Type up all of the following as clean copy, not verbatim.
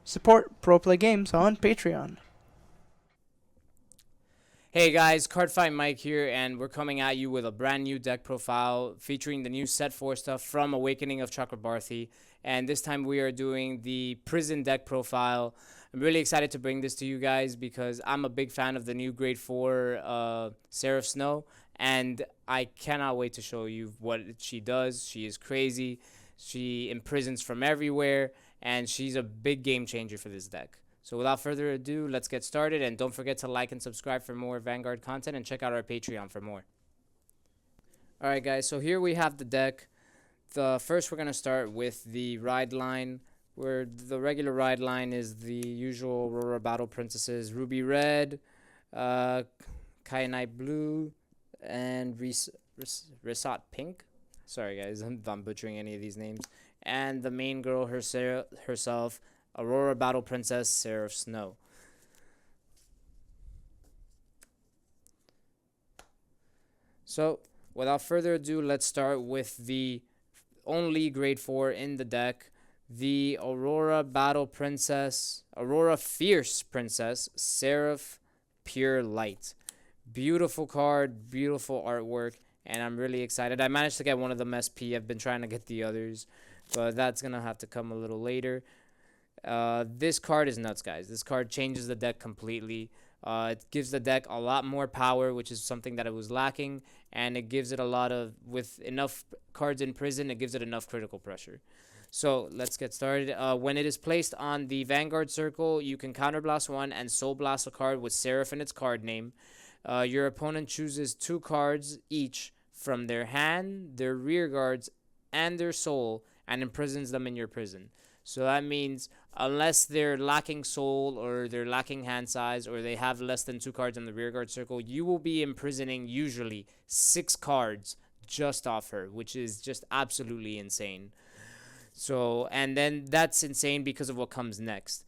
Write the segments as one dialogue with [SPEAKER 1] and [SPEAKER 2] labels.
[SPEAKER 1] Support Pro Play Games on Patreon.
[SPEAKER 2] Hey guys, CARDFIGHT Mike here, and we're coming at you with a brand new deck profile featuring the new set 4 stuff from Awakening of Chakrabarthi. And this time we are doing the prison deck profile. I'm really excited to bring this to you guys because I'm a big fan of the new grade 4 Seraph Snow, and I cannot wait to show you what she does. She is crazy. She imprisons from everywhere, and she's a big game changer for this deck. So without further ado, let's get started, and don't forget to like and subscribe for more Vanguard content, and check out our Patreon for more. Alright guys, so here we have the deck. First we're going to start with the ride line, where the regular ride line is the usual Aurora Battle Princesses, Ruby Red, Kyanite Blue, and Risat Pink. Sorry guys, I'm butchering any of these names. And the main girl herself, Aurora Battle Princess Seraph Snow. So, without further ado, let's start with the only grade 4 in the deck, the Aurora Feirce Princess, Seraph Pure Light. Beautiful card, beautiful artwork, and I'm really excited. I managed to get one of them SP. I've been trying to get the others, but that's going to have to come a little later. This card is nuts, guys. This card changes the deck completely. It gives the deck a lot more power, which is something that it was lacking, and it gives it a lot of, with enough cards in prison, it gives it enough critical pressure. So let's get started. When it is placed on the Vanguard circle, you can counterblast one and soul blast a card with Seraph in its card name. Your opponent chooses 2 cards each from their hand, their Rearguards, and their soul, and imprisons them in your prison. So that means unless they're lacking soul, or they're lacking hand size, or they have less than 2 cards in the rearguard circle, you will be imprisoning usually 6 cards just off her, which is just absolutely insane. So, and then that's insane because of what comes next.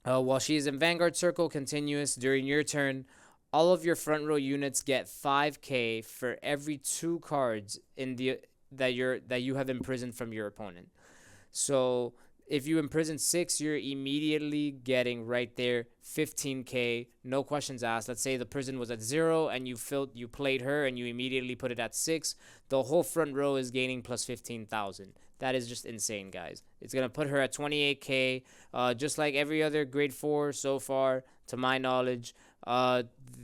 [SPEAKER 2] While she is in Vanguard circle continuous during your turn, all of your front row units get 5k for every 2 cards in the that you have imprisoned from your opponent. So if you imprison 6, you're immediately getting right there 15k, no questions asked. Let's say the prison was at 0 and you played her and you immediately put it at 6. The whole front row is gaining plus 15,000. That is just insane, guys. It's going to put her at 28k, just like every other grade 4 so far, to my knowledge.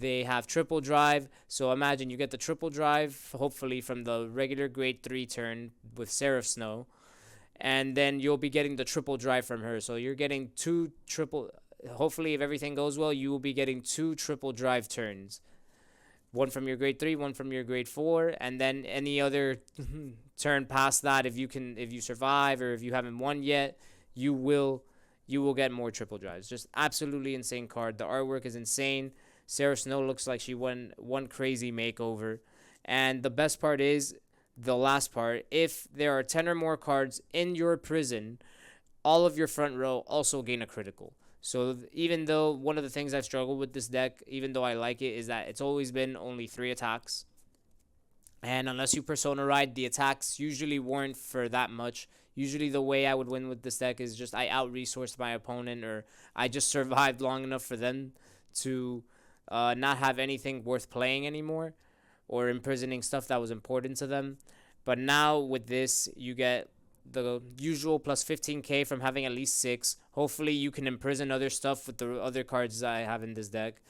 [SPEAKER 2] They have triple drive, so imagine you get the triple drive, hopefully from the regular grade 3 turn with Seraph Snow, and then you'll be getting the triple drive from her. So you're getting 2 triple, hopefully if everything goes well, you will be getting 2 triple drive turns. One from your grade 3, one from your grade 4, and then any other turn past that, if you survive, or if you haven't won yet, you will get more triple drives. Just absolutely insane card. The artwork is insane. Seraph Snow looks like she won one crazy makeover. And the best part is the last part. If there are 10 or more cards in your prison, all of your front row also gain a critical. So even though one of the things I've struggled with this deck, even though I like it, is that it's always been only 3 attacks. And unless you Persona Ride, the attacks usually weren't for that much. Usually the way I would win with this deck is just I out-resourced my opponent, or I just survived long enough for them to not have anything worth playing anymore, or imprisoning stuff that was important to them. But now with this, you get the usual plus 15k from having at least 6. Hopefully you can imprison other stuff with the other cards I have in this deck.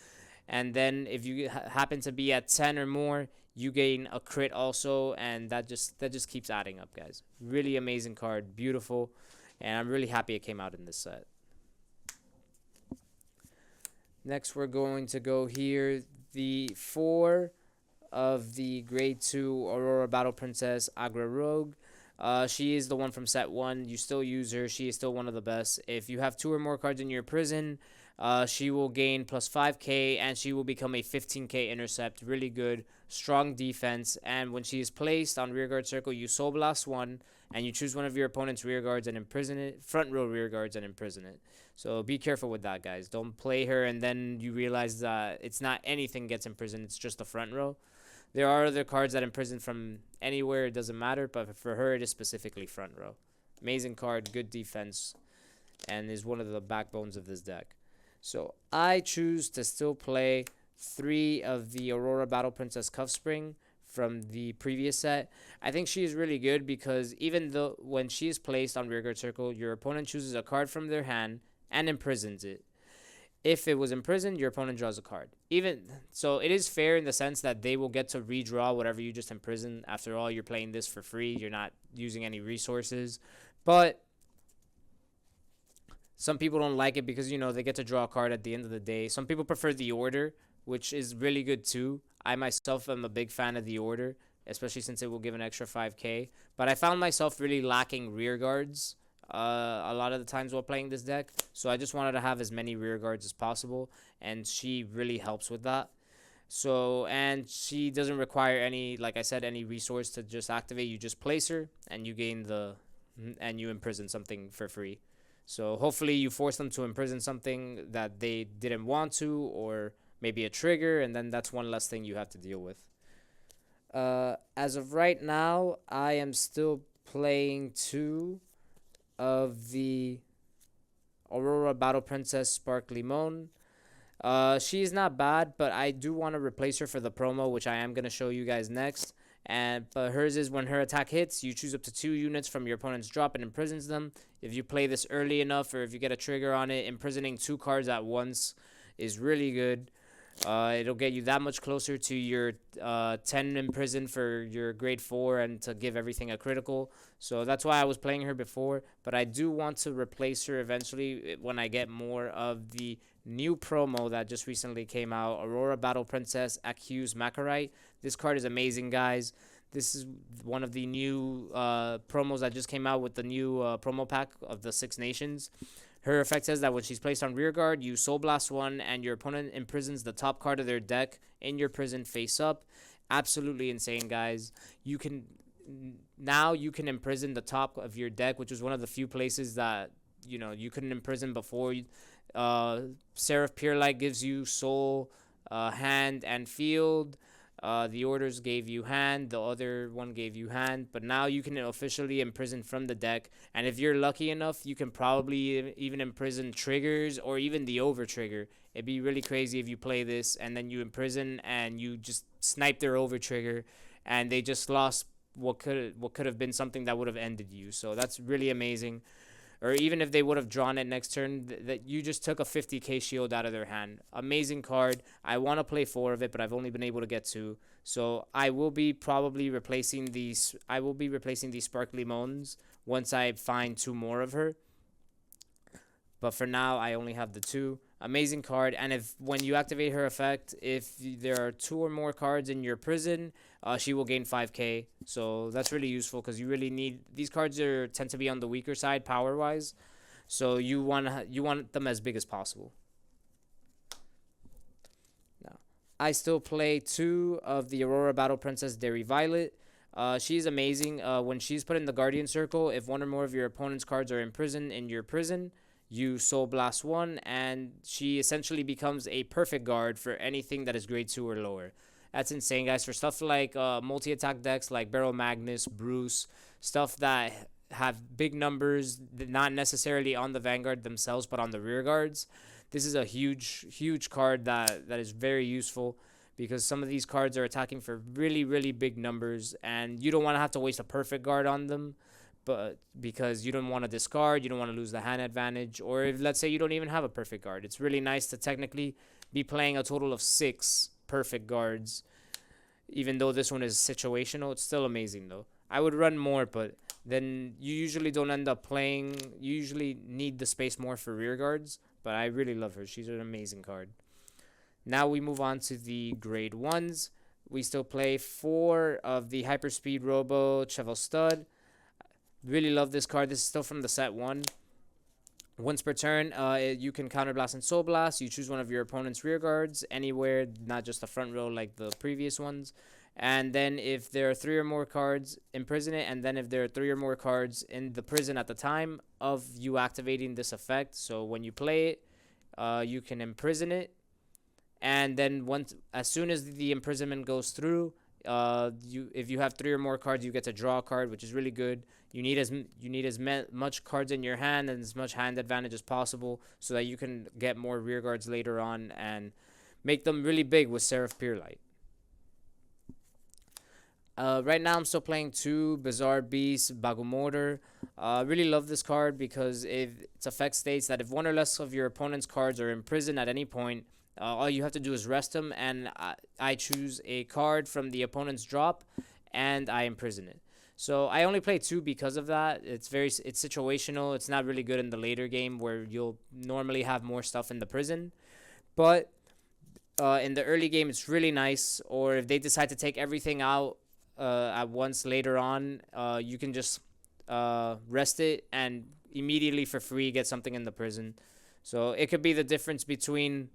[SPEAKER 2] And then if you happen to be at 10 or more, you gain a crit also, and that just keeps adding up, guys. Really amazing card, beautiful, and I'm really happy it came out in this set. Next, we're going to go here, the 4 of the grade 2 Aurora Battle Princess Agra Rogue. She is the one from set 1. You still use her. She is still one of the best. If you have 2 or more cards in your prison, she will gain plus 5k, and she will become a 15k intercept. Really good, strong defense. And when she is placed on rearguard circle, you soul blast 1, and you choose one of your opponent's rearguards and imprison it, front row rearguards, and imprison it. So be careful with that, guys. Don't play her and then you realize that it's not anything gets imprisoned, it's just the front row. There are other cards that imprison from anywhere, it doesn't matter, but for her it is specifically front row. Amazing card, good defense. and is one of the backbones of this deck. So I choose to still play 3 of the Aurora Battle Princess Cuff Spring from the previous set. I think she is really good because even though when she is placed on Rearguard Circle, your opponent chooses a card from their hand and imprisons it. If it was imprisoned, your opponent draws a card. Even so, it is fair in the sense that they will get to redraw whatever you just imprisoned. After all, you're playing this for free. You're not using any resources. But some people don't like it because, they get to draw a card at the end of the day. Some people prefer the order, which is really good too. I myself am a big fan of the order, especially since it will give an extra 5k. But I found myself really lacking rear guards a lot of the times while playing this deck. So I just wanted to have as many rear guards as possible, and she really helps with that. So, and she doesn't require any, like I said, any resource to just activate. You just place her, and you gain and you imprison something for free. So hopefully you force them to imprison something that they didn't want to, or maybe a trigger, and then that's one less thing you have to deal with. As of right now, I am still playing 2 of the Aurora Battle Princess Sparkly Moon. She is not bad, but I do want to replace her for the promo, which I am going to show you guys next. But hers is when her attack hits, you choose up to 2 units from your opponent's drop and imprisons them. If you play this early enough, or if you get a trigger on it, imprisoning 2 cards at once is really good. It'll get you that much closer to your 10 imprison for your grade 4 and to give everything a critical. So that's why I was playing her before. But I do want to replace her eventually when I get more of the new promo that just recently came out. Aurora Battle Princess Accused Macarite. This card is amazing, guys. This is one of the new promos that just came out with the new promo pack of the 6 nations. Her effect says that when she's placed on Rearguard, you Soul Blast 1 and your opponent imprisons the top card of their deck in your prison face up. Absolutely insane, guys. Now you can imprison the top of your deck, which was one of the few places that you couldn't imprison before. Seraph Purelight gives you Soul, Hand, and Field. The orders gave you hand, the other one gave you hand, but now you can officially imprison from the deck. And if you're lucky enough, you can probably even imprison triggers or even the over trigger. It'd be really crazy if you play this and then you imprison and you just snipe their over trigger and they just lost what could have been something that would have ended you. So that's really amazing. Or even if they would have drawn it next turn, that you just took a 50k shield out of their hand. Amazing card. I want to play 4 of it, but I've only been able to get 2. So I will be probably replacing these. I will be replacing these Sparkly Moans once I find 2 more of her. But for now, I only have the 2. Amazing card. And if when you activate her effect, if there are 2 or more cards in your prison, she will gain 5k. So that's really useful because you really need these cards tend to be on the weaker side power wise. So you want them as big as possible. Now, I still play 2 of the Aurora Battle Princess Dairy Violet. She's amazing. When she's put in the Guardian Circle, if 1 or more of your opponent's cards are imprisoned in your prison, you Soul Blast 1, and she essentially becomes a perfect guard for anything that is grade 2 or lower. That's insane, guys. For stuff like multi-attack decks like Barrel Magnus, Bruce, stuff that have big numbers, not necessarily on the Vanguard themselves, but on the rear guards. This is a huge card that is very useful because some of these cards are attacking for really, really big numbers, and you don't want to have to waste a perfect guard on them. But because you don't want to discard, you don't want to lose the hand advantage, or if let's say you don't even have a perfect guard, it's really nice to technically be playing a total of 6 perfect guards. Even though this one is situational, it's still amazing though. I would run more, but then you usually don't end up playing. You usually need the space more for rear guards, but I really love her. She's an amazing card. Now we move on to the grade 1s. We still play 4 of the Hyperspeed Robo Cheval Stud. Really love this card. This is still from the set 1. Once per turn, you can counterblast and soul blast. You choose one of your opponent's rear guards anywhere, not just the front row like the previous ones. And then if there are 3 or more cards, imprison it. And then if there are 3 or more cards in the prison at the time of you activating this effect, so when you play it, you can imprison it. And then as soon as the imprisonment goes through, If you have 3 or more cards, you get to draw a card, which is really good. You need as much cards in your hand and as much hand advantage as possible, so that you can get more rear guards later on and make them really big with Seraph Peerlight. Right now, I'm still playing 2 Bizarre Beasts Bagumortar. Really love this card because its effect states that if one or less of your opponent's cards are in prison at any point, all you have to do is rest them, and I choose a card from the opponent's drop, and I imprison it. So I only play 2 because of that. It's situational. It's not really good in the later game where you'll normally have more stuff in the prison, but in the early game it's really nice. Or if they decide to take everything out at once later on, you can just rest it and immediately for free get something in the prison. So it could be the difference between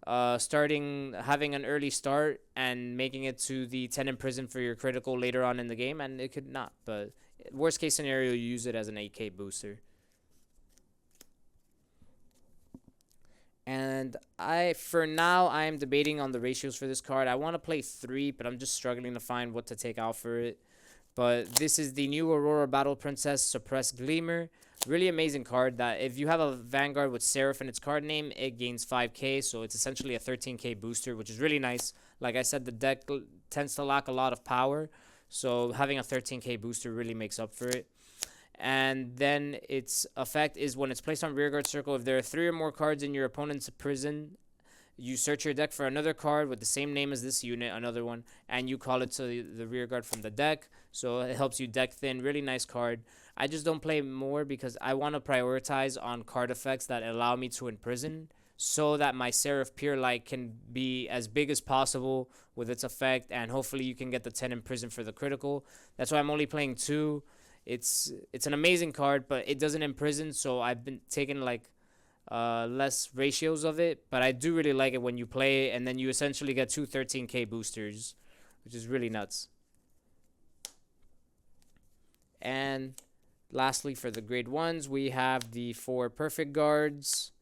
[SPEAKER 2] having an early start and making it to the 10 in prison for your critical later on in the game, and it could not. But worst case scenario, you use it as an 8K booster. And for now, I am debating on the ratios for this card. I want to play 3, but I'm just struggling to find what to take out for it. But this is the new Aurora Battle Princess Suppressed Gleamer. Really amazing card that if you have a Vanguard with Seraph in its card name, it gains 5K. So it's essentially a 13K booster, which is really nice. Like I said, the deck tends to lack a lot of power. So having a 13K booster really makes up for it. And then its effect is when it's placed on Rearguard circle, if there are 3 or more cards in your opponent's prison, you search your deck for another card with the same name as this unit, another one, and you call it to the Rearguard from the deck. So it helps you deck thin. Really nice card. I just don't play more because I want to prioritize on card effects that allow me to imprison, so that my Seraph Peerlight can be as big as possible with its effect, and hopefully you can get the 10 imprison for the critical. That's why I'm only playing 2. It's an amazing card, but it doesn't imprison, so I've been taking less ratios of it. But I do really like it when you play it, and then you essentially get 2 13K boosters, which is really nuts. And lastly, for the grade 1s, we have the 4 perfect guards.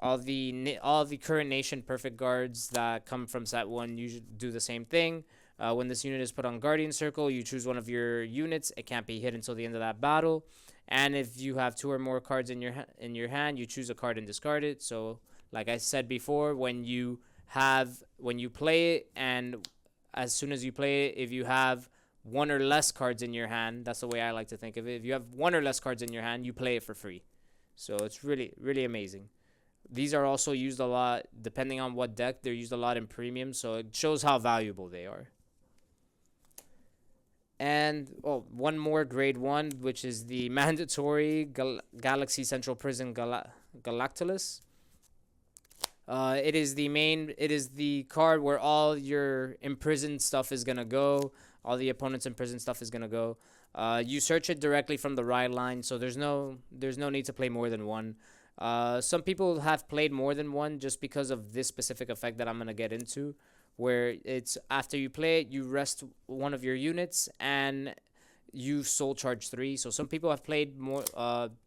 [SPEAKER 2] All the current nation perfect guards that come from set 1 usually do the same thing. When this unit is put on Guardian Circle, you choose one of your units. It can't be hit until the end of that battle. And if you have 2 or more cards in your hand, you choose a card and discard it. So, like I said before, when you play it, and as soon as you play it, if you have 1 or less cards in your hand, that's the way I like to think of it. If you have 1 or less cards in your hand, you play it for free. So it's really, really amazing. These are also used a lot, depending on what deck, they're used a lot in premium, so it shows how valuable they are. And one more grade 1, which is the mandatory Galaxy Central Prison Galactulus. It is the card where all your imprisoned stuff is gonna go. All the opponent's imprisoned stuff is gonna go. You search it directly from the ride line, so there's no need to play more than 1. Some people have played more than 1 just because of this specific effect that I'm gonna get into, where it's after you play it, you rest one of your units and you soul charge 3. So some people have played more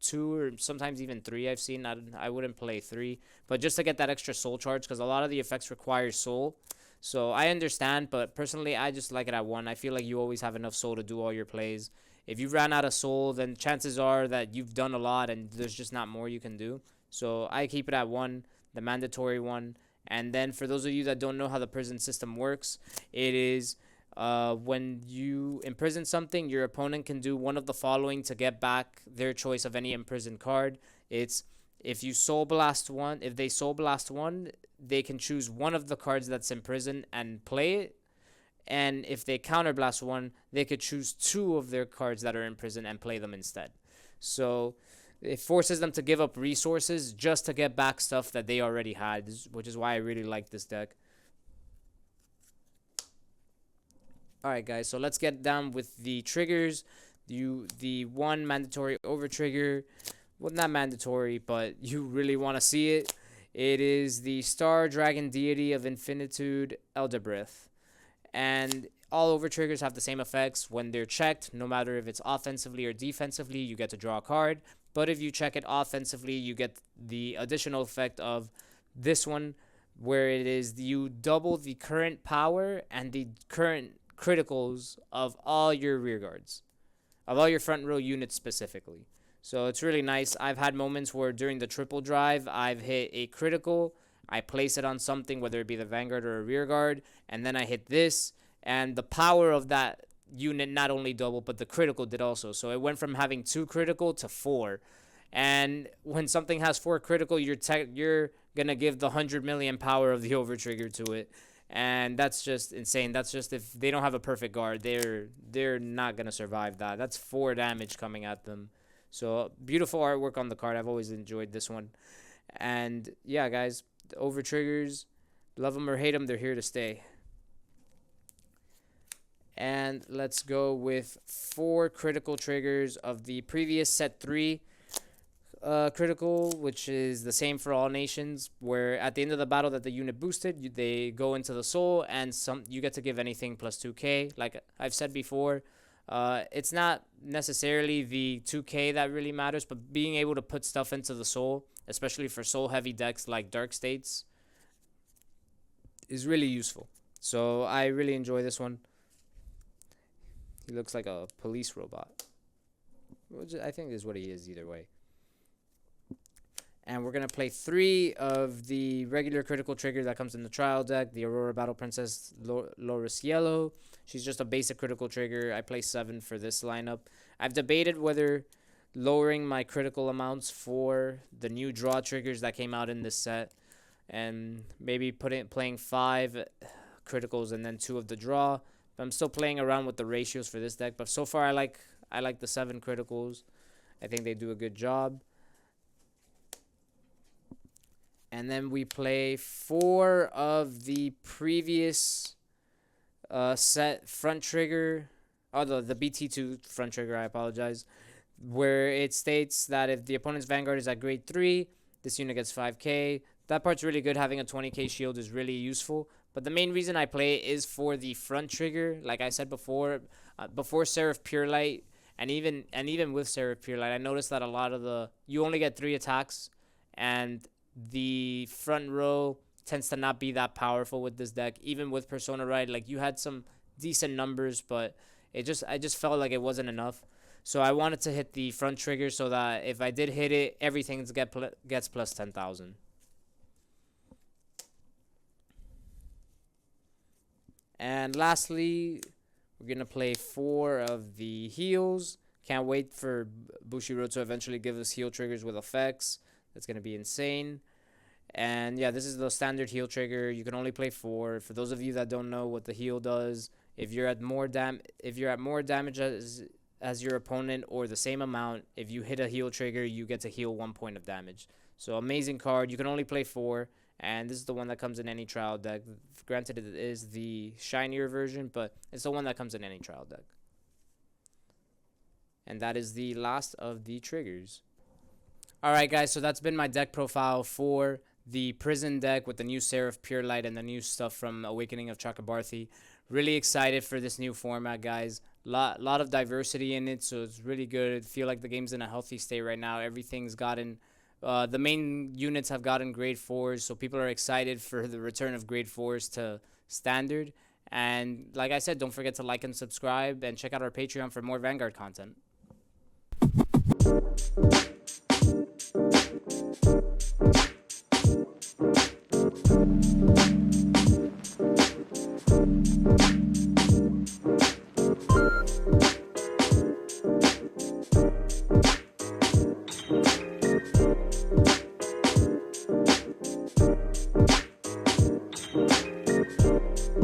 [SPEAKER 2] 2 or sometimes even 3. I've seen. I wouldn't play 3, but just to get that extra soul charge, because a lot of the effects require soul. So I understand, but personally I just like it at 1. I feel like you always have enough soul to do all your plays. If you ran out of soul, then chances are that you've done a lot and there's just not more you can do. So I keep it at 1, the mandatory 1. And then for those of you that don't know how the prison system works, it is when you imprison something, your opponent can do one of the following to get back their choice of any imprisoned card. It's if they soul blast 1, they can choose one of the cards that's in prison and play it. And if they counterblast 1, they could choose 2 of their cards that are in prison and play them instead. So it forces them to give up resources just to get back stuff that they already had, which is why I really like this deck. Alright guys, so let's get down with the triggers. The 1 mandatory over trigger, well, not mandatory, but you really want to see it. It is the Star Dragon Deity of Infinitude Eldebrith. And all over triggers have the same effects. When they're checked, no matter if it's offensively or defensively, you get to draw a card. But if you check it offensively, you get the additional effect of this one, where it is you double the current power and the current criticals of all your rear guards, of all your front row units specifically. So it's really nice. I've had moments where during the triple drive, I've hit a critical, I place it on something, whether it be the Vanguard or a rear guard, and then I hit this, and the power of that unit not only doubled, but the critical did also. So it went from having 2 critical to 4. And when something has 4 critical, you're gonna give the 100 million power of the over trigger to it, and that's just insane. That's just if they don't have a perfect guard, they're not gonna survive that. That's 4 damage coming at them. So beautiful artwork on the card. I've always enjoyed this one. And yeah, guys, the over triggers, love them or hate them, they're here to stay. And let's go with 4 critical triggers of the previous set 3 critical, which is the same for all nations, where at the end of the battle that the unit boosted, they go into the soul, and you get to give anything plus 2k. Like I've said before, it's not necessarily the 2k that really matters, but being able to put stuff into the soul, especially for soul heavy decks like Dark States, is really useful. So I really enjoy this one. He looks like a police robot, which I think is what he is either way. And we're going to play 3 of the regular critical trigger that comes in the trial deck. The Aurora Battle Princess Loris Yellow. She's just a basic critical trigger. I play 7 for this lineup. I've debated whether lowering my critical amounts for the new draw triggers that came out in this set, and maybe playing 5 criticals and then 2 of the draw. But I'm still playing around with the ratios for this deck. But so far, I like the 7 criticals. I think they do a good job. And then we play 4 of the previous set front trigger. Oh, the BT2 front trigger, I apologize. Where it states that if the opponent's Vanguard is at grade 3, this unit gets 5k. That part's really good. Having a 20k shield is really useful. But the main reason I play it is for the front trigger. Like I said before, before Seraph Pure Light, and even with Seraph Pure Light, I noticed that a lot of you only get 3 attacks, and the front row tends to not be that powerful with this deck. Even with Persona Ride, like you had some decent numbers, but I just felt like it wasn't enough. So I wanted to hit the front trigger so that if I did hit it, everything gets plus 10,000. And lastly, we're going to play 4 of the heals. Can't wait for Bushiroad to eventually give us heal triggers with effects. That's going to be insane. And yeah, this is the standard heal trigger. You can only play 4. For those of you that don't know what the heal does, if you're at more damage as your opponent or the same amount, if you hit a heal trigger, you get to heal 1 point of damage. So amazing card. You can only play 4. And this is the one that comes in any trial deck. Granted, it is the shinier version, but it's the one that comes in any trial deck. And that is the last of the triggers. Alright guys, so that's been my deck profile for the prison deck with the new Seraph Pure Light and the new stuff from Awakening of Chakrabarthi. Really excited for this new format, guys. Lot of diversity in it, so it's really good. I feel like the game's in a healthy state right now. Everything's gotten... the main units have gotten grade 4s, so people are excited for the return of grade 4s to standard. And like I said, don't forget to like and subscribe, and check out our Patreon for more Vanguard content.